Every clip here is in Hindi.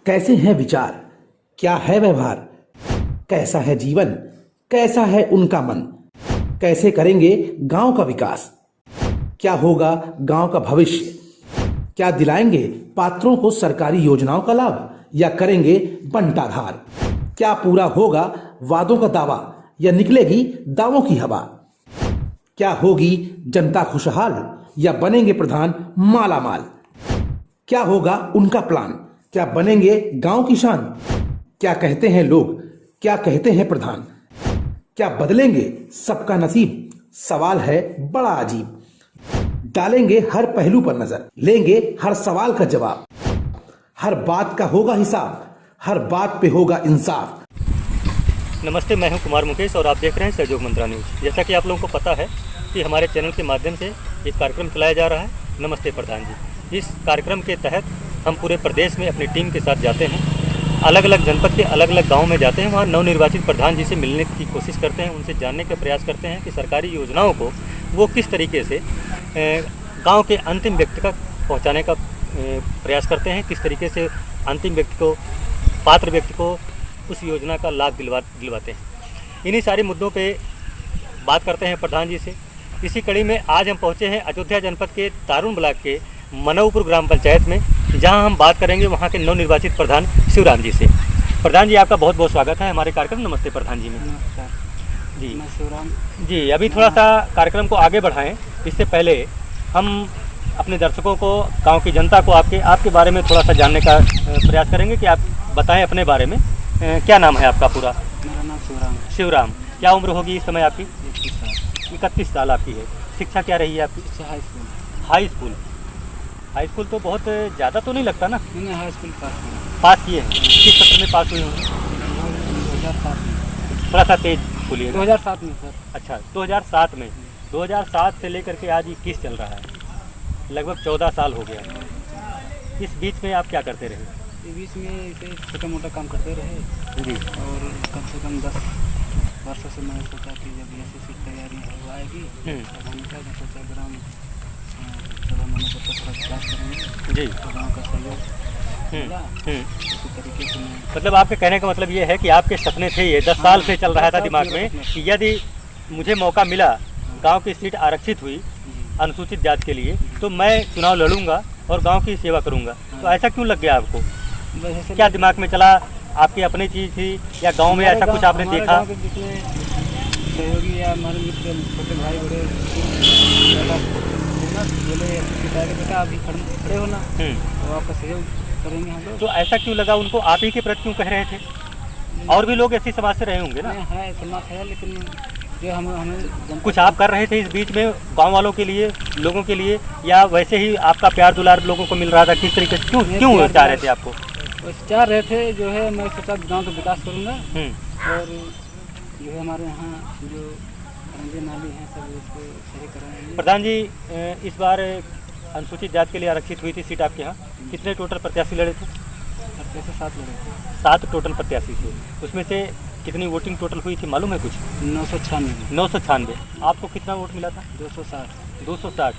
कैसे हैं विचार, क्या है व्यवहार, कैसा है जीवन, कैसा है उनका मन, कैसे करेंगे गांव का विकास, क्या होगा गांव का भविष्य, क्या दिलाएंगे पात्रों को सरकारी योजनाओं का लाभ या करेंगे बंटाधार, क्या पूरा होगा वादों का दावा या निकलेगी दावों की हवा, क्या होगी जनता खुशहाल या बनेंगे प्रधान माला माल, क्या होगा उनका प्लान, क्या बनेंगे गांव की शान, क्या कहते हैं लोग, क्या कहते हैं प्रधान, क्या बदलेंगे सबका नसीब, सवाल है बड़ा अजीब। डालेंगे हर पहलू पर नजर, लेंगे हर सवाल का जवाब, हर बात का होगा हिसाब, हर बात पे होगा इंसाफ। नमस्ते, मैं हूं कुमार मुकेश और आप देख रहे हैं सहयोग मंत्रा न्यूज़। जैसा कि आप लोगों को पता है कि हमारे चैनल के माध्यम से एक कार्यक्रम चलाया जा रहा है, नमस्ते प्रधान जी। इस कार्यक्रम के तहत हम पूरे प्रदेश में अपनी टीम के साथ जाते हैं, अलग अलग जनपद के अलग अलग गाँव में जाते हैं, वहाँ नवनिर्वाचित प्रधान जी से मिलने की कोशिश करते हैं, उनसे जानने का प्रयास करते हैं कि सरकारी योजनाओं को वो किस तरीके से गाँव के अंतिम व्यक्ति तक पहुँचाने का प्रयास करते हैं, किस तरीके से अंतिम व्यक्ति को, पात्र व्यक्ति को उस योजना का लाभ दिलवाते हैं। इन्हीं सारे मुद्दों पे बात करते हैं प्रधान जी से। इसी कड़ी में आज हम पहुंचे हैं अयोध्या जनपद के तारुण ब्लॉक के मनऊपुर ग्राम पंचायत में, जहां हम बात करेंगे वहां के नवनिर्वाचित प्रधान शिवराम जी से। प्रधान जी, आपका बहुत बहुत स्वागत है हमारे कार्यक्रम नमस्ते प्रधान जी में। नमस्कार जी, मैं शिवराम जी अभी थोड़ा सा कार्यक्रम को आगे बढ़ाएं, इससे पहले हम अपने दर्शकों को, गाँव की जनता को आपके बारे में थोड़ा सा जानने का प्रयास करेंगे कि आप बताएँ अपने बारे में। क्या नाम है आपका पूरा? मेरा नाम शिवराम है। शिवराम। क्या उम्र होगी इस समय आपकी? 21 साल। 31 साल आपकी है। शिक्षा क्या रही है आपकी? High school. High school. High school तो बहुत ज़्यादा तो नहीं लगता ना? मैंने हाई स्कूल पास किए हैं। किस सत्र में पास हुई होंगे? 2007 में। थोड़ा सा तेज बोलिए। 2007 में सर। अच्छा, 2007 में। 2007 से लेकर के आज 21 चल रहा है, लगभग 14 साल हो गया। इस बीच में आप क्या करते रहे? इस बीच में ऐसे छोटा मोटा काम करते रहे जी। और कम से कम 10 वर्षों से मैंने सोचा कि जब एसएससी की तैयारी हो आएगी तो मैंने क्या सोचा ग्राम सभा मैंने सोचा थोड़ा विकास करेंगे जी। तो गाँव का सहयोग मिला। इसी तरीके से मैं, मतलब आपके कहने का मतलब ये है कि आपके सपने थे, ये 10 साल से चल रहा था दिमाग में कि यदि मुझे मौका मिला, गांव की सीट आरक्षित हुई अनुसूचित जाति के लिए, तो मैं चुनाव लड़ूंगा और गांव की सेवा करूंगा। तो ऐसा क्यों लग गया आपको? क्या दिमाग में चला? आपकी अपनी चीज़ थी या गांव में ऐसा कुछ आपने देखा? गाँव के बीच में सहयोगी या हमारे मित्र छोटे भाई बड़े बोले बेटा अभी खड़े होना तो आपका सहयोग करेंगे हम लोग। तो ऐसा क्यों लगा उनको? आप ही के प्रति क्यों कह रहे थे? और भी लोग ऐसी समाज से रहे होंगे ना? है समाज है, लेकिन जो हमें कुछ आप कर रहे थे इस बीच में गांव वालों के लिए, लोगों के लिए, या वैसे ही आपका प्यार दुलार लोगों को मिल रहा था? किस तरीके से क्यों चाह रहे थे आपको? चाह रहे थे जो है, मैं सोचा गांव का विकास करूंगा और जो है हमारे यहाँ जो रंगे नाली हैं सब उसको सही कराएंगे। प्रधान जी, इस बार अनुसूचित जाति के लिए आरक्षित हुई थी सीट आपके यहाँ, कितने टोटल प्रत्याशी लड़े थे? 7 लड़े थे। 7 टोटल प्रत्याशी थे। उसमें से कितनी वोटिंग टोटल हुई थी मालूम है कुछ? 996। 996। आपको कितना वोट मिला था? 260। 260।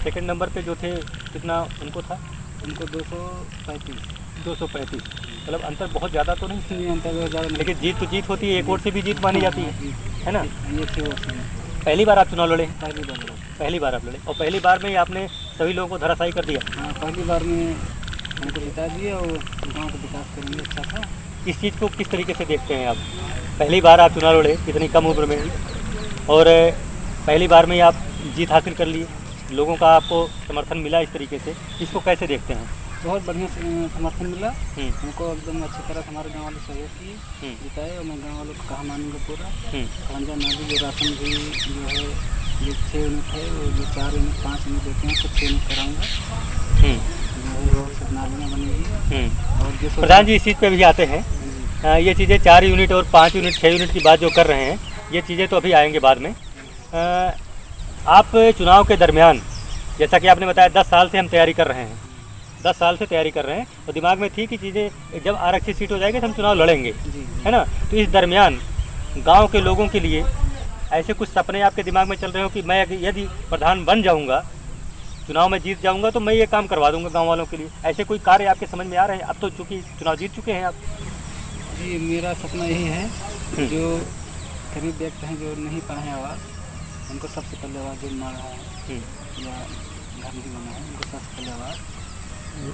सेकंड नंबर पे जो थे कितना उनको था? उनको 235। 235। मतलब अंतर बहुत ज़्यादा तो नहीं, इसलिए अंतर बहुत ज़्यादा, लेकिन जीत तो जीत होती है, एक वोट से भी जीत मानी जाती है ना? ये थे वोट से। पहली बार आप चुनाव लड़े हैं? पहली बार लड़ा। पहली बार आप लड़े और पहली बार में ही आपने सभी लोगों को धराशायी कर दिया। हाँ, पहली बार में हमको जिता दिए और गाँव का विकास करेंगे अच्छा था। इस चीज़ को किस तरीके से देखते हैं आप? पहली बार आप चुनाव लड़े इतनी कम उम्र में और पहली बार में ही आप जीत हासिल कर लिए, लोगों का आपको समर्थन मिला इस तरीके से, इसको कैसे देखते हैं? बहुत बढ़िया समर्थन मिला हमको, एकदम अच्छी तरह हमारे गाँव वाले सहयोग किए, जिताए और मैं गाँव वालों को कहा मानूंगा पूरा। खरंजा नाली जो राशन भी जो है जो 6 यूनिट है, वो जो 4 यूनिट 5 यूनिट देते हैं, तो 6 यूनिट कराऊँगा। जो है सब नालियाँ बनेगी। और जो प्रधान जी, इस चीज़ पे भी आते हैं। ये चीज़ें 4 यूनिट और 5 यूनिट 6 यूनिट की बात जो कर रहे हैं, ये चीज़ें तो अभी आएंगे बाद में। आप चुनाव के दरमियान, जैसा कि आपने बताया 10 साल से हम तैयारी कर रहे हैं, 10 साल से तैयारी कर रहे हैं और दिमाग में थी कि चीज़ें जब आरक्षित सीट हो जाएगी तो हम चुनाव लड़ेंगे, है ना? तो इस दरमियान गांव के लोगों के लिए ऐसे कुछ सपने आपके दिमाग में चल रहे हो कि मैं यदि प्रधान बन जाऊंगा चुनाव में जीत जाऊंगा तो मैं ये काम करवा दूंगा गांव वालों के लिए। ऐसे कोई कार्य आपके समझ में आ रहे हैं? अब तो चूंकि चुनाव जीत चुके हैं आप। जी मेरा सपना यही है जो गरीब व्यक्ति हैं जो नहीं पाए हैं आवास, उनको सबसे पहले आवास जो मिल रहा है या घर नहीं बना है उनको सबसे पहले आवास,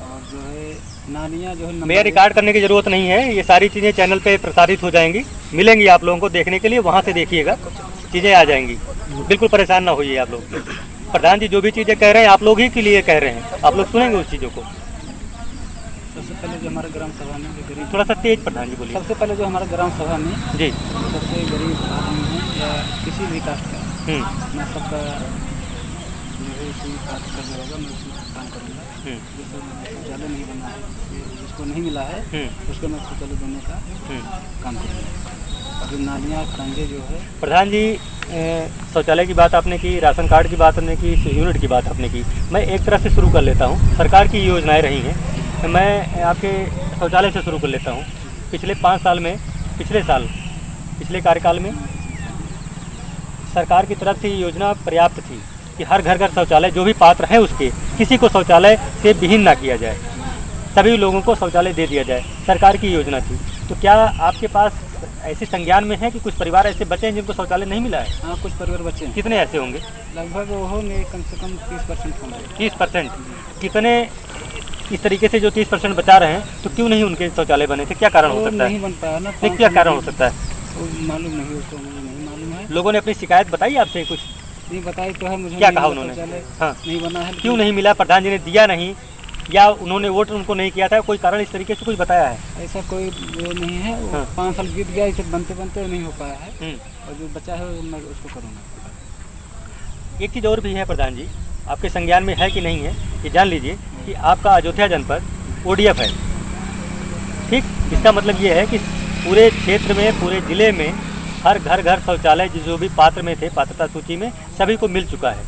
और जो है नालियाँ जो है मेरा रिकॉर्ड करने की ज़रूरत नहीं है, ये सारी चीज़ें चैनल पे प्रसारित हो जाएंगी, मिलेंगी आप लोगों को देखने के लिए, वहाँ से देखिएगा, चीज़ें आ जाएंगी। बिल्कुल परेशान ना होइए आप लोग। प्रधान जी जो भी चीज़ें कह रहे हैं आप लोग ही के लिए कह रहे हैं, आप लोग सुनेंगे उस चीज़ों को। सबसे पहले जो हमारे ग्राम सभा में जो गरीब, थोड़ा सा तेज प्रधान जी बोलिए। सबसे पहले जो हमारे ग्राम सभा में जी सबसे गरीब आदमी है या किसी भी कास्ट का, मैं सबका जो है इसी बात करना होगा, मैं उसी काम करूँगा। जैसे शौचालय नहीं बना है, जिसको नहीं मिला है उसको मैं शौचालय देने का काम करूँगा। और जो नालियाँ खड़ंजे जो है प्रधान जी, शौचालय की बात आपने की, राशन कार्ड की बात आपने की, यूनिट की बात आपने की। मैं एक तरह से शुरू कर लेता हूँ, सरकार की योजनाएं रही हैं, मैं आपके शौचालय से शुरू कर लेता हूँ। पिछले 5 साल में, पिछले कार्यकाल में सरकार की तरफ से ये योजना पर्याप्त थी कि हर घर घर शौचालय, जो भी पात्र हैं उसके, किसी को शौचालय से विहीन ना किया जाए, सभी लोगों को शौचालय दे दिया जाए, सरकार की योजना थी। तो क्या आपके पास ऐसे संज्ञान में है कि कुछ परिवार ऐसे बचे हैं जिनको शौचालय नहीं मिला है? हाँ, कुछ परिवार बचे हैं। कितने ऐसे होंगे? लगभग वो होंगे कम से कम 30% होंगे। 30%? कितने इस तरीके से जो 30% बचा रहे हैं, तो क्यों नहीं उनके शौचालय बने थे? क्या कारण हो सकता है? नहीं बन पाया ना, नहीं, क्या कारण हो सकता है? मालूम नहीं, उसको मुझे नहीं मालूम है। लोगों ने अपनी शिकायत बताई आपसे कुछ? नहीं बताई तो है मुझे। क्या कहा उन्होंने? हाँ, नहीं बना है। क्यों नहीं मिला? प्रधान जी ने दिया नहीं या उन्होंने वोट उनको नहीं किया था? कोई कारण इस तरीके से कुछ बताया है? ऐसा कोई वो नहीं है। वो 5 साल बीत गया, इसे बनते बनते नहीं हो पाया है, और जो बचा है मैं उसको करूँगा। एक चीज़ और भी है प्रधान जी, आपके संज्ञान में है कि नहीं है, ये जान लीजिए कि आपका अयोध्या जनपद ODF है, ठीक? इसका मतलब ये है कि पूरे क्षेत्र में, पूरे ज़िले में हर घर शौचालय जो भी पात्र में थे, पात्रता सूची में, सभी को मिल चुका है।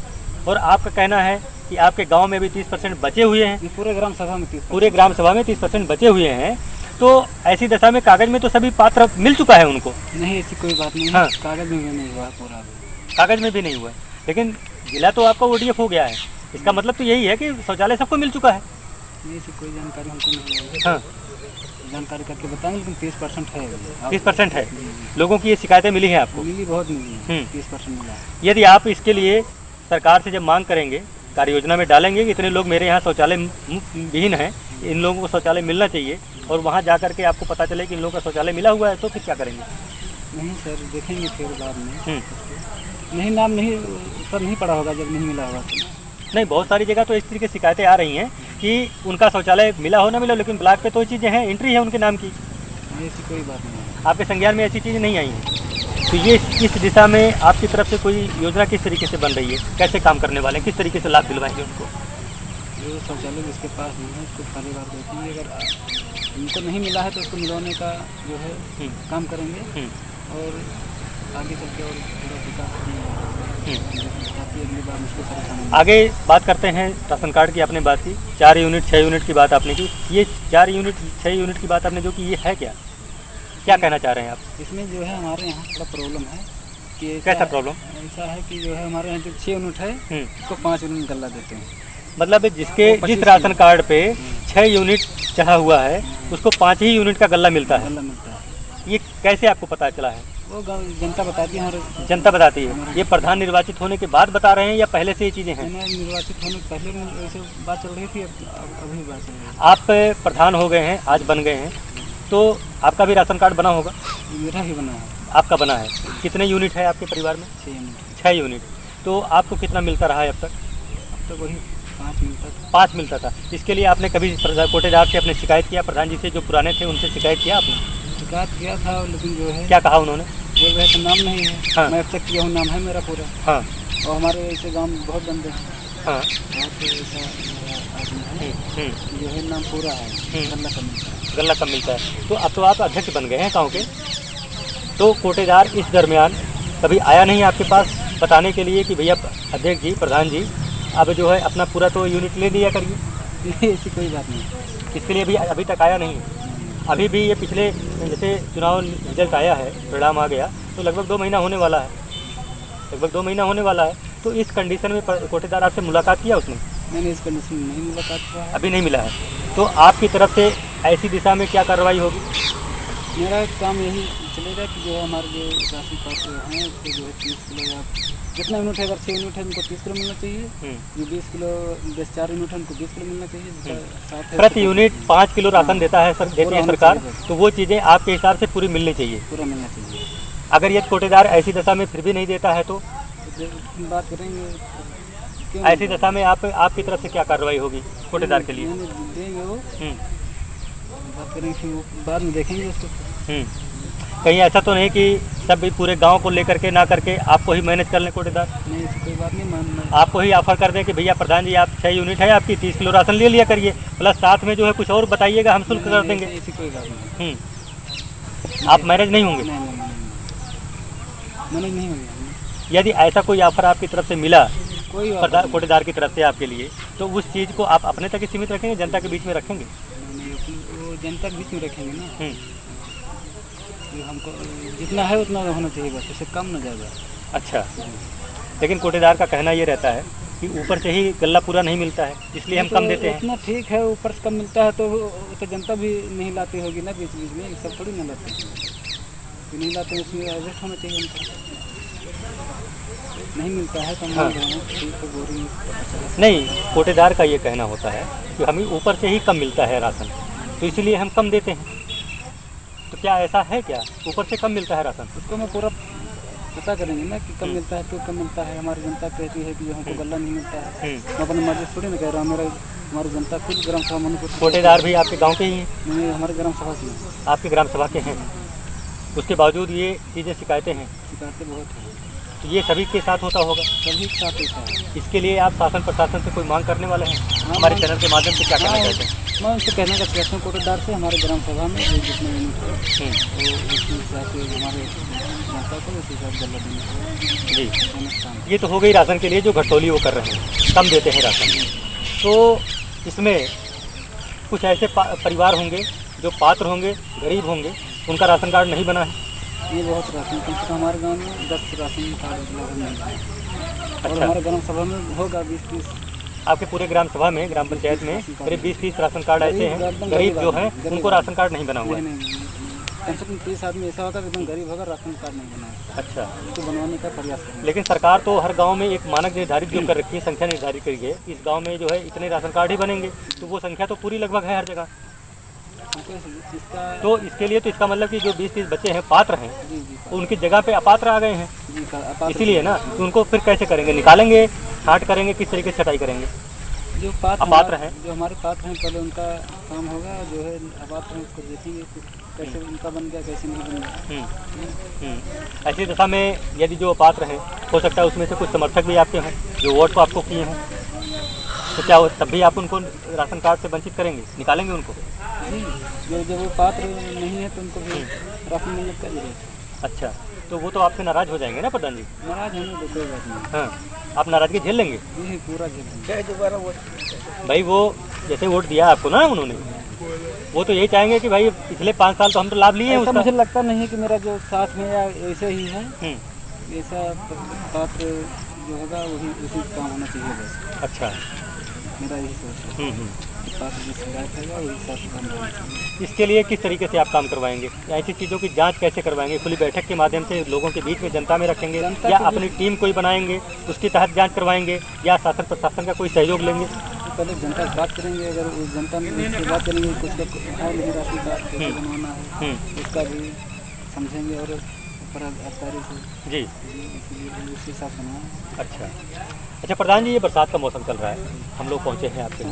और आपका कहना है कि आपके गांव में भी 30% बचे हुए हैं। पूरे ग्राम सभा में 30%, पूरे ग्राम सभा में 30% बचे हुए हैं। तो ऐसी दशा में कागज में तो सभी पात्र मिल चुका है उनको? नहीं, ऐसी कोई बात नहीं है। हाँ, कागज में भी नहीं हुआ, पूरा कागज में भी नहीं हुआ, लेकिन जिला तो आपका ODF हो गया है। इसका मतलब तो यही है कि शौचालय सबको मिल चुका है। नहीं, ऐसी कोई जानकारी हमको नहीं है। हाँ, जानकारी करके बताएंगे, लेकिन 30% है। 30% है लोगों की ये शिकायतें मिली हैं आपको? मिली, बहुत मिली है। 30% मिला है। यदि आप इसके लिए सरकार से जब मांग करेंगे, कार्य योजना में डालेंगे कि इतने लोग मेरे यहाँ शौचालय विहीन हैं, इन लोगों को शौचालय मिलना चाहिए, और वहाँ जा करके आपको पता चले कि इन लोगों का शौचालय मिला हुआ है, तो फिर क्या करेंगे? नहीं सर, देखेंगे फिर बाद में। नहीं, नाम नहीं, उस पर नहीं पड़ा होगा जब नहीं मिला होगा तो। नहीं, बहुत सारी जगह तो इस तरीके की शिकायतें आ रही हैं कि उनका शौचालय मिला हो ना मिला, लेकिन ब्लॉक पे तो चीज़ें हैं, एंट्री है उनके नाम की। ऐसी कोई बात नहीं है। आपके संज्ञान में ऐसी चीज़ें नहीं आई हैं? तो ये इस दिशा में आपकी तरफ से कोई योजना किस तरीके से बन रही है? कैसे काम करने वाले हैं? किस तरीके से लाभ दिलवाएंगे उनको? जो शौचालय जिसके पास नहीं है उसको पहली बार देखेंगे, अगर उनको नहीं मिला है तो उसको मिलवाने का जो है काम करेंगे, और आगे चल के और थोड़ा विकास अगली बार मुझको परेशानी। आगे बात करते हैं राशन कार्ड की। आपने बात की 4 यूनिट 6 यूनिट की बात आपने की। ये 4 यूनिट 6 यूनिट की बात आपने जो की, ये है क्या कहना चाह रहे हैं आप? इसमें जो है हमारे यहाँ थोड़ा प्रॉब्लम है कि कैसा प्रॉब्लम? ऐसा है कि जो है हमारे यहाँ जो 6 यूनिट है उसको 5 यूनिट गल्ला देते हैं। मतलब जिस राशन कार्ड पे 6 यूनिट चाहा हुआ है उसको 5 ही यूनिट का गल्ला मिलता है। ये कैसे आपको पता चला है? वो जनता बताती है, हमारे जनता बताती है। ये प्रधान निर्वाचित होने के बाद बता रहे हैं या पहले से ये चीज़ें हैं? निर्वाचित होने के पहले ऐसे बात चल रही थी, अभी बात चल रही है। आप प्रधान हो गए हैं, आज बन गए हैं, तो आपका भी राशन कार्ड बना होगा? मेरा ही बना है। आपका बना है। कितने यूनिट है आपके परिवार में? 6 यूनिट। 6 यूनिट। तो आपको कितना मिलता रहा है अब तक? अब तक वही 5 मिलता था। 5 मिलता था। इसके लिए आपने कभी कोटेदार से अपने शिकायत किया? प्रधान जी से जो पुराने थे उनसे शिकायत किया आपने? शिकायत किया था, लेकिन जो है क्या कहा उन्होंने? बोल रहे थे नाम नहीं है। हाँ। मैं अब चेक किया हूँ, नाम है मेरा पूरा। हाँ। और हमारे ऐसे गाँव में बहुत बंदे हैं। हाँ। बहुत ऐसा आदमी है जो है नाम पूरा है, गल्ला कम मिलता है। गल्ला कम मिलता है। तो अब तो आप अध्यक्ष बन गए हैं गाँव के, तो कोटेदार इस दरमियान कभी आया नहीं आपके पास बताने के लिए कि भैया अध्यक्ष जी, प्रधान जी, अब जो है अपना पूरा तो यूनिट ले दिया करिए? ऐसी कोई बात नहीं। इसके लिए अभी तक आया नहीं है? अभी भी ये पिछले जैसे चुनाव रिजल्ट आया है, परिणाम आ गया, तो लगभग 2 महीना होने वाला है, लगभग 2 महीना होने वाला है। तो इस कंडीशन में कोटेदार आपसे मुलाकात किया उसने? मैंने इस कंडीशन में नहीं मुलाकात हुआ है। अभी नहीं मिला है। तो आपकी तरफ से ऐसी दिशा में क्या कार्रवाई होगी? मेरा काम यही चलेगा कि जो है हमारे जो राशन कार्ड हैं उसको जो है 30 किलो या जितना यूनिट है, अगर 6 यूनिट है उनको 30 किलो मिलना चाहिए। जो 20 किलो 4 यूनिट है उनको 20 किलो मिलना चाहिए। जिसका 7 है प्रति यूनिट 5 किलो राशन देता है देती है सरकार, तो वो चीज़ें आपके हिसाब से पूरी मिलनी चाहिए। पूरा मिलना चाहिए। अगर ये कोटेदार ऐसी दशा में फिर भी नहीं देता है तो बात करेंगे क्यों ऐसी दशा में आपकी तरफ से क्या कार्रवाई होगी कोटेदार के लिए? देंगे वो, बात करेंगे फिर वो बाद में देखेंगे उसको। कहीं ऐसा तो नहीं कि सब पूरे गांव को लेकर के ना करके आपको ही मैनेज कर लें कोटेदार? नहीं, ऐसी कोई बात नहीं। मान आपको ही ऑफर कर दें कि भैया प्रधान जी आप 6 यूनिट है आपकी 30 किलो राशन ले लिया करिए, प्लस साथ में जो है कुछ और बताइएगा, हम शुल्क कर देंगे। ऐसी कोई बात नहीं। आप मैनेज नहीं होंगे? मैनेज नहीं होंगे। यदि ऐसा कोई ऑफर आपकी तरफ से मिला कोई कोटेदार की तरफ से आपके लिए, तो उस चीज़ को आप अपने तक ही सीमित रखेंगे, जनता के बीच में रखेंगे? वो जनता के बीच में रखेंगे ना। ये हमको जितना है उतना होना चाहिए, बस उससे कम न ज़्यादा। अच्छा, लेकिन कोटेदार का कहना ये रहता है कि ऊपर से ही गल्ला पूरा नहीं मिलता है, इसलिए हम कम देते हैं। इतना ठीक है, ऊपर से कम मिलता है तो जनता भी नहीं लाती होगी ना बीच बीच में, सब थोड़ी ना लाते हैं। नहीं लाते हैं, उसमें एडजस्ट होना चाहिए उनका। नहीं मिलता है तो हम ठीक है, बोरिंग नहीं, कोटेदार का ये कहना होता है कि हमें ऊपर से ही कम मिलता है राशन, तो इसलिए हम कम देते हैं। तो क्या ऐसा है क्या, ऊपर से कम मिलता है राशन? उसको मैं पूरा पता करेंगे ना कि कम मिलता है, क्यों कम मिलता है। हमारी जनता कहती है कि जो हमको गल्ला नहीं मिलता है। मैं अपनी मर्जी थोड़ी ना कह रहा हूँ, हमारी जनता खुद ग्राम सभा में कोटेदार भी आपके गाँव के ही हैं? नहीं, हमारे ग्राम सभा की हैं। आपके ग्राम सभा के हैं, उसके बावजूद ये चीज़ें शिकायतें हैं? शिकायतें बहुत हैं। तो ये सभी के साथ होता होगा? सभी के साथ ऐसा है। इसके लिए आप शासन प्रशासन से कोई मांग करने वाले हैं? हमारे चैनल के माध्यम से क्या कहना चाहते हैं? मैं उनसे कहने का चाहता हूँ कोटेदार से, हमारे ग्राम सभा में जो जितने यूनिट है तो उसी हिसाब से हमारे जनता को उसी हिसाब से गल्ला देना जी। ये तो हो गई राशन के लिए जो घटोली वो कर रहे हैं, कम देते हैं राशन। तो इसमें कुछ ऐसे परिवार होंगे जो पात्र होंगे, गरीब होंगे, उनका राशन कार्ड नहीं बना है। ये बहुत राशन, कम से कम हमारे गांव में 10 राशन कार्ड लगभग नहीं है। और अच्छा। हमारे ग्राम सभा में होगा 20-30। आपके पूरे ग्राम सभा में, ग्राम पंचायत में करीब 20-30 राशन कार्ड ऐसे हैं, गरीब जो हैं उनको राशन कार्ड नहीं बना हुआ है। कम से कम 30 आदमी ऐसा होगा एकदम गरीब होगा, राशन कार्ड नहीं बना है। अच्छा, इसको बनवाने का प्रयास करेंगे। लेकिन सरकार तो हर गांव में एक मानक निर्धारित जो कर रखी है, संख्या निर्धारित करी है, इस गांव में जो है इतने राशन कार्ड ही बनेंगे, तो वो संख्या तो पूरी लगभग है हर जगह। तो इसके लिए तो इसका मतलब कि जो 20-30 बच्चे हैं पात्र हैं, उनकी जगह पे अपात्र आ गए हैं, इसीलिए ना। तो उनको फिर कैसे करेंगे, निकालेंगे, छांट करेंगे, किस तरीके से छटाई करेंगे? जो अपात्र हैं, जो हमारे पात्र हैं, पहले उनका काम होगा, जो है अपात्र हैं उसको देखेंगे कैसे उनका बन गया, कैसे नहीं बन गया। ऐसी दशा में यदि जो अपात्र हैं, हो सकता है उसमें से कुछ समर्थक भी आपके हों जो वोट को आपको किए हों, तो क्या तब भी आप उनको राशन कार्ड से वंचित करेंगे, निकालेंगे उनको? जो वो पात्र नहीं है तो उनको भी राशन मिलने का जरूरत है। अच्छा, तो वो तो आपसे नाराज हो जाएंगे ना प्रधान जी? नाराज होने दो, कोई बात नहीं। हाँ, आप नाराजगी झेल लेंगे? यही पूरा झेलेंगे। दोबारा वोट भाई वो जैसे वोट दिया आपको ना उन्होंने, वो तो यही चाहेंगे कि भाई पिछले 5 साल तो हम तो लाभ लिए हैं ऐसा उसका। मुझे लगता नहीं है कि मेरा जो साथ में या ऐसे ही है, ऐसा पात्र जो होगा वही उसी काम होना चाहिए बस। अच्छा, मेरा यही सोच है। पात्र जिस शिकायत है वही हिसाब से काम होना चाहिए। इसके लिए किस तरीके से आप काम करवाएंगे, ऐसी चीज़ों की जांच कैसे करवाएंगे? खुली बैठक के माध्यम से लोगों के बीच में जनता में रखेंगे, या अपनी टीम कोई बनाएंगे उसके तहत जांच करवाएंगे, या शासन प्रशासन का कोई सहयोग लेंगे? पहले जनता से बात करेंगे, अगर उस जनता में उससे बात करेंगे कुछ है नहीं राशन कार्ड कैसे बनवाना है उसका भी समझेंगे और ऊपर अधिकारी से जी, इसलिए उसी हिसाब से बनवाएं। अच्छा प्रधान जी, ये बरसात का मौसम चल रहा है, हम लोग पहुँचे हैं आपके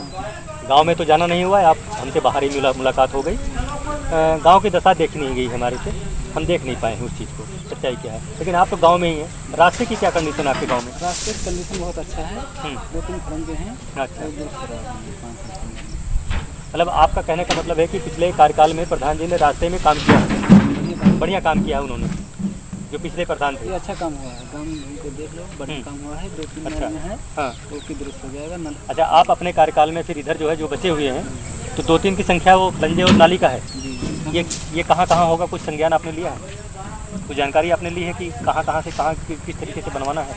गांव में, तो जाना नहीं हुआ है, आप हमसे बाहर ही मुलाकात हो गई। गांव की दशा देखी नहीं गई हमारे से, हम देख नहीं पाए हैं उस चीज़ को, सच्चाई क्या है। लेकिन आप तो गांव में ही हैं, रास्ते की क्या कंडीशन है आपके गांव में? रास्ते की कंडीशन बहुत अच्छा है, 2-3 खड़ंजे हैं। अच्छा, मतलब मतलब आपका कहने का मतलब है कि पिछले कार्यकाल में प्रधान जी ने रास्ते में काम किया, बढ़िया काम किया उन्होंने, जो पिछले प्रधान थे। ये अच्छा काम हुआ है, गाँव उनको देख लो, बढ़िया काम हुआ है। 2-3 अच्छा, में है, हाँ, वो की दुरुस्त हो जाएगा ना। अच्छा, आप अपने कार्यकाल में फिर इधर जो है जो बचे हुए हैं, तो 2-3 की संख्या वो खंजे और नाली का है, ये कहाँ कहाँ होगा, कुछ संज्ञान आपने लिया है, कुछ जानकारी आपने ली है कि कहाँ कहाँ से कहाँ किस तरीके से बनवाना है?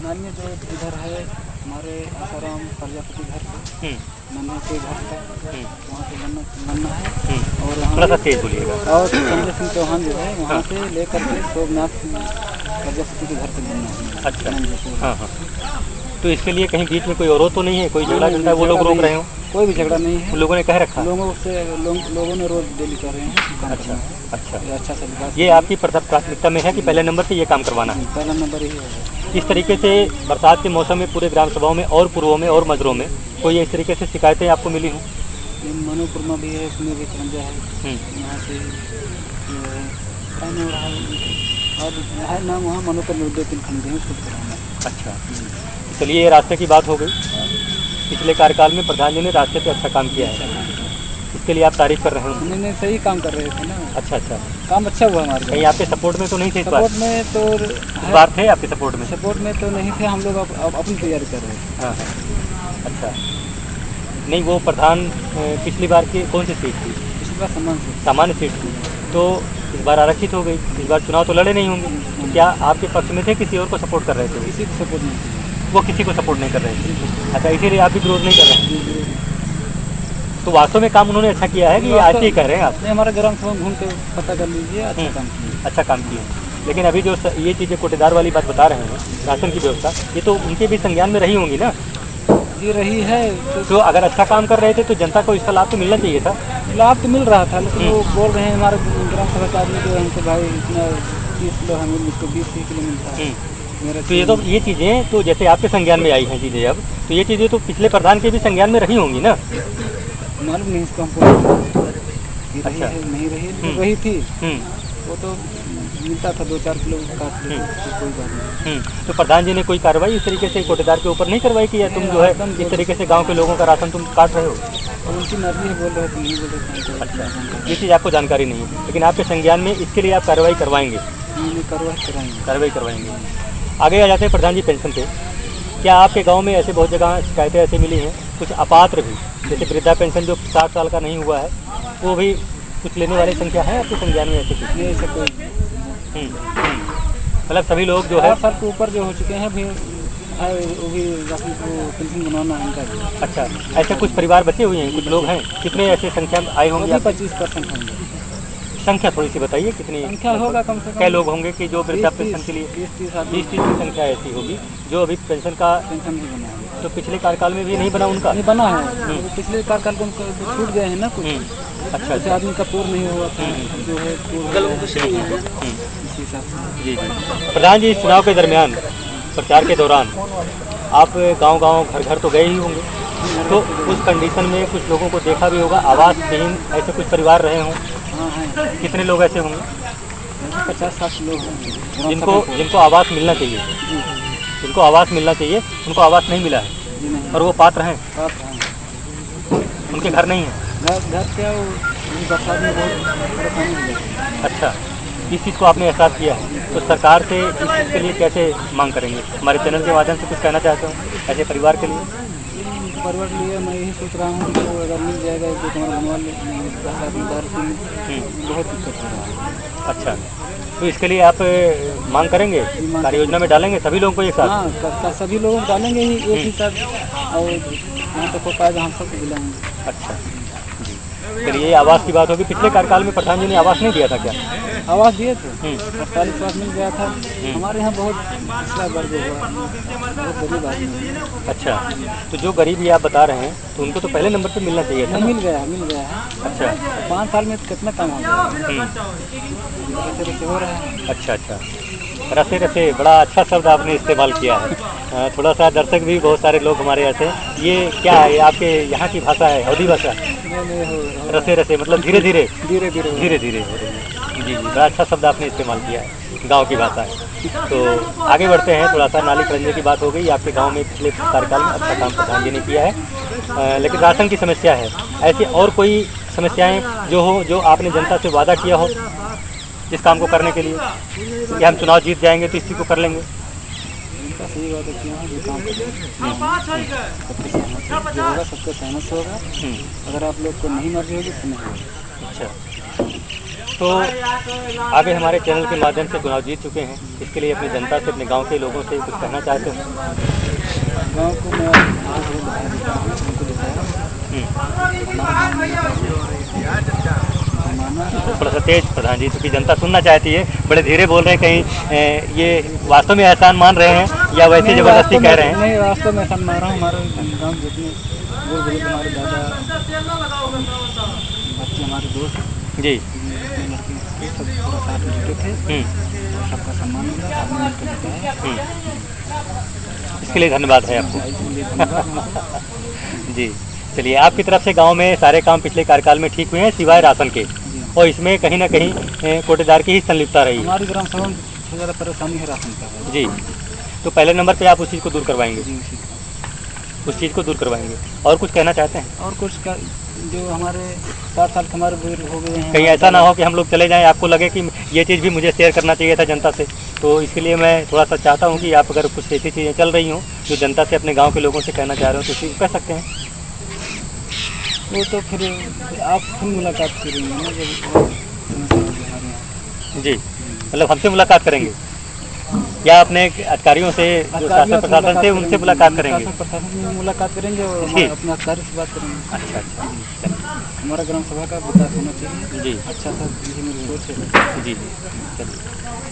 नालियाँ जो इधर है हमारे आसाराम प्रजापति घर से नन्हे के घर तक वहाँ से बनना है। और थोड़ा सा वहाँ तेज बोलिएगा। और संजय सिंह चौहान जो है वहाँ से लेकर के सोमनाथ प्रजापति के घर तक बनना है। अच्छा, हाँ हाँ। तो इसके लिए कहीं बीच में कोई और तो नहीं है, कोई झगड़ा झंडा वो लोग रोक रहे हो? कोई भी झगड़ा नहीं है। उन लोगों ने कह रखा? लोगों ने रोज डेली कर रहे हैं। अच्छा अच्छा। ये अच्छा सा विकास ये आपकी प्राथमिकता में है कि पहले नंबर पे ये काम करवाना है? पहला नंबर ही है। इस तरीके से बरसात के मौसम में पूरे ग्राम सभाओं में और पूर्वों में और मजरों में कोई इस तरीके से शिकायतें आपको मिली हों? मनुपुर में भी है, इसमें भी खंजा है। यहाँ से हो रहा है और है नाम वहाँ मनुपुर में 2-3 खंडे हैं, उसको कराना। अच्छा, चलिए ये रास्ते की बात हो गई। पिछले कार्यकाल में प्रधान जी ने रास्ते पे अच्छा काम किया है, इसके लिए आप तारीफ कर रहे हैं? नहीं, सही काम कर रहे थे ना। अच्छा अच्छा, काम अच्छा हुआ हमारे। कहीं आपके सपोर्ट में तो नहीं थे इस बार? सपोर्ट में तो इस बार थे आपके सपोर्ट में? सपोर्ट में तो नहीं थे, हम लोग अब अपनी तैयारी कर रहे थे। हाँ हाँ, अच्छा। नहीं, वो प्रधान पिछली बार की कौन सी सीट थी? पिछली बार सामान्य सीट थी, तो इस बार आरक्षित हो गई। इस बार चुनाव तो लड़े नहीं होंगे, तो क्या आपके पक्ष में थे, किसी और को सपोर्ट कर रहे थे? किसी को सपोर्ट नहीं किया। वो किसी को सपोर्ट नहीं कर रहे थे। अच्छा, इसीलिए आप भी विरोध नहीं कर रहे हैं? तो वास्तव में काम उन्होंने अच्छा किया है कि आज ही कह रहे हैं आप? नहीं, हमारा ग्राम सभा घूम के पता कर लीजिए, अच्छा काम किया। लेकिन अभी जो ये चीज़ें कोटेदार वाली बात बता रहे हैं, राशन की व्यवस्था, ये तो उनके भी संज्ञान में रही होंगी ना? जी रही है। तो अगर अच्छा काम कर रहे थे तो जनता को इसका लाभ तो मिलना चाहिए था। लाभ तो मिल रहा था, लेकिन वो बोल रहे हैं हमारे ग्राम सभा के आदमी जो हमको भाई इतना 30 किलो हमें मुझको 20 किलो मिलता है। तो ये चीज़ें तो जैसे आपके संज्ञान में आई हैं चीज़ें अब, तो ये चीज़ें तो पिछले प्रधान के भी संज्ञान में रही होंगी ना? मालूम नहीं इसको हमको। अच्छा, नहीं रही, रही थी। वो तो मिलता था 2-4 किलो काट लेते, कोई बात नहीं। तो प्रधान जी ने कोई कार्रवाई इस तरीके से कोटेदार के ऊपर नहीं करवाई कि या तुम जो है इस तरीके से गांव के लोगों का राशन तुम काट रहे हो? और उनकी मर्जी है, बोल रहे थे नहीं बोल रहे। अच्छा, ये चीज़ आपको जानकारी नहीं है, लेकिन आपके संज्ञान में इसके लिए आप कार्रवाई करवाएंगे? कार्रवाई करवाएंगे। आगे आ जाते हैं प्रधान जी पेंशन पे। क्या आपके गांव में ऐसे बहुत जगह शिकायतें ऐसे मिली हैं, कुछ अपात्र भी, जैसे वृद्धा पेंशन जो 60 साल का नहीं हुआ है, वो भी कुछ लेने वाली संख्या है आपके संज्ञान में? ऐसे कुछ नहीं, ऐसे कोई मतलब सभी लोग जो है 60 साल के ऊपर जो हो चुके हैं भी वो भी पेंशन बनवाना है उनका भी। अच्छा, ऐसे कुछ परिवार बचे हुए हैं, कुछ लोग हैं, कितने ऐसे संख्या में आए होंगे? 25% होंगे। संख्या थोड़ी सी बताइए, कितनी संख्या होगा कम से कम? क्या लोग होंगे कि जो वृद्धा पेंशन के लिए 20-30 की संख्या ऐसी होगी जो अभी पेंशन का पेंशन नहीं बना है? तो पिछले कार्यकाल में भी नहीं बना उनका? नहीं बना है, पिछले कार्यकाल को उनको छूट गए हैं ना कुछ। अच्छा, जैसे आदमी का पूर्ण नहीं हुआ था, जो है पूर्ण इसी हिसाब से। जी जी। प्रधान जी, इस चुनाव के दरमियान प्रचार के दौरान आप गांव-गांव घर-घर तो गए ही होंगे, तो उस कंडीशन में कुछ लोगों को देखा भी होगा, आवास विहीन ऐसे कुछ परिवार रहे हों? हाँ है। कितने लोग ऐसे होंगे? 50-60 लोग हैं जिनको आवास मिलना चाहिए, जिनको आवास मिलना चाहिए, उनको आवास नहीं मिला है और वो पात्र हैं, उनके घर नहीं है। घर क्या वो बरसात में बहुत परेशानी हो जाती है। अच्छा, इस चीज़ को आपने एहसास किया है, तो सरकार से इस चीज़ के लिए कैसे मांग करेंगे? हमारे चैनल के माध्यम से कुछ कहना चाहते हूँ ऐसे परिवार के लिए? परिवार के लिए मैं यही सोच रहा हूँ कि अगर मिल जाएगा तो तुम्हारा बनवा बहुत दिक्कत हो रहा है। अच्छा, तो इसके लिए आप मांग करेंगे, कार्य योजना में डालेंगे सभी लोगों को एक साथ? हाँ, सभी लोगों को डालेंगे ही एक ही साथ, और यहाँ तक हो पाएगा हम सबको दिलाएंगे। अच्छा जी, चलिए आवास की बात होगी। पिछले कार्यकाल में प्रधान जी ने आवास नहीं दिया था क्या? आवास दिए थे, 48 आवास मिल गया था। हमारे यहाँ बहुत पिछड़ा वर्ग हुआ, बहुत गरीब आदमी। अच्छा, तो जो गरीब ही आप बता रहे हैं, तो उनको तो पहले नंबर पे मिलना चाहिए था? मिल गया है। अच्छा, 5 साल में कितना काम हो गया, ऐसे हो रहा है। अच्छा अच्छा, रसे रसे, बड़ा अच्छा शब्द आपने इस्तेमाल किया है। थोड़ा सा दर्शक भी बहुत सारे लोग हमारे ऐसे, ये क्या है, आपके यहाँ की भाषा है, अवधी भाषा? रसे रसे मतलब धीरे धीरे हो रही है। जी, बड़ा अच्छा शब्द आपने इस्तेमाल किया है, गांव की भाषा है। तो आगे बढ़ते हैं, थोड़ा सा नाली खरंजे की बात हो गई। आपके गांव में पिछले कार्यकाल में अच्छा काम प्रधान जी ने किया है, लेकिन राशन की समस्या है। ऐसी और कोई समस्याएं जो आपने जनता से वादा किया हो इस काम को करने के लिए, कि हम चुनाव जीत जाएंगे तो इस चीज़ को कर लेंगे? सही बात है, क्यों ये काम होगा, सबको सहमत होगा। अगर आप लोग को नहीं मर्जी होगी तो नहीं होगा। अच्छा, तो आगे हमारे चैनल के माध्यम से चुनाव जीत चुके हैं, इसके लिए अपनी जनता से, अपने गांव के लोगों से कुछ कहना चाहते हैं? गाँव को मैं उनको दिखाया थोड़ा सा तेज प्रधान जी, क्योंकि जनता सुनना चाहती है, बड़े धीरे बोल रहे हैं, कहीं ये वास्तव में एहसान मान रहे हैं या वैसे ज़बरदस्ती कह रहे हैं? नहीं, वास्तव में एहसान मान रहा हूँ। हमारे गाँव जितने बुजुर्ग बुजुर्ग हमारे दादा बच्चे हमारे दोस्त जी लड़के सब पूरा साथ मिलते थे, और सबका सम्मान मिला, सबने मिलकर दिखाया। इसके लिए धन्यवाद है आपको। इसलिए धन्यवाद उनको। जी चलिए, आपकी तरफ से गांव में सारे काम पिछले कार्यकाल में ठीक हुए हैं सिवाय राशन के, और इसमें कहीं ना कहीं कोटेदार की ही संलिप्तता रही है। हमारी ग्राम सभा में सबसे ज़्यादा परेशानी है राशन का। जी, तो पहले नंबर पे आप उस चीज़ को दूर करवाएंगे, जी, उस चीज़ को दूर करवाएंगे। और कुछ कहना चाहते हैं? और कुछ का जो हमारे 60 साल के हमारे बुजुर्ग हो गए हैं, कहीं ऐसा ना हो कि हम लोग चले जाएं, आपको लगे कि ये चीज़ भी मुझे शेयर करना चाहिए था जनता से, तो इसके लिए मैं थोड़ा सा चाहता हूँ कि आप अगर कुछ ऐसी चीज़ें चल रही हों जो जनता से अपने गांव के लोगों से कहना चाह रहे हो तो उसी कह सकते हैं। वो तो फिर आप फिर मुलाकात करेंगे ना जब और समस्या होगी हमारे यहाँ। जी, मतलब हमसे मुलाकात करेंगे या अपने अधिकारियों से, जो शासन प्रशासन से, उनसे मुलाकात करेंगे? शासन प्रशासन में मुलाकात करेंगे और जी। अपना कार्य से बात करेंगे। अच्छा अच्छा, हमारा ग्राम सभा का विकास होना चाहिए। जी अच्छा सा यही मेरी सोच है। जी चलिए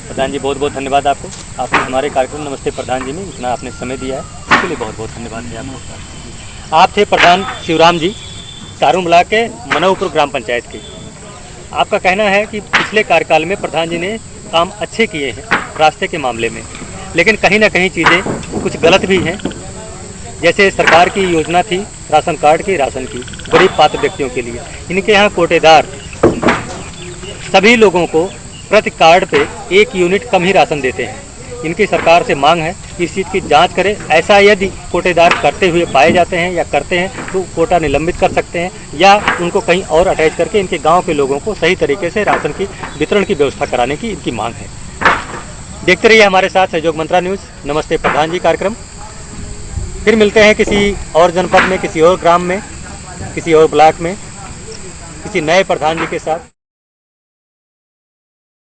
प्रधान जी, बहुत बहुत धन्यवाद आपको। आपने हमारे कार्यक्रम नमस्ते प्रधान जी में इतना आपने समय दिया है, इसके लिए बहुत बहुत धन्यवाद है आपको। आप थे प्रधान शिवराम जी, कारून ब्लॉक के मनौपुर ग्राम पंचायत के। आपका कहना है कि पिछले कार्यकाल में प्रधान जी ने काम अच्छे किए हैं रास्ते के मामले में, लेकिन कहीं ना कहीं चीज़ें कुछ गलत भी हैं। जैसे सरकार की योजना थी राशन कार्ड की, राशन की गरीब पात्र व्यक्तियों के लिए, इनके यहाँ कोटेदार सभी लोगों को प्रति कार्ड पे 1 यूनिट कम ही राशन देते हैं। इनकी सरकार से मांग है कि इस चीज़ की जांच करें। ऐसा यदि कोटेदार करते हुए पाए जाते हैं या करते हैं तो कोटा निलंबित कर सकते हैं या उनको कहीं और अटैच करके इनके गांव के लोगों को सही तरीके से राशन की वितरण की व्यवस्था कराने की इनकी मांग है। देखते रहिए हमारे साथ सहयोग मंत्रा न्यूज़ नमस्ते प्रधान जी कार्यक्रम। फिर मिलते हैं किसी और जनपद में, किसी और ग्राम में, किसी और ब्लॉक में, किसी नए प्रधान जी के साथ।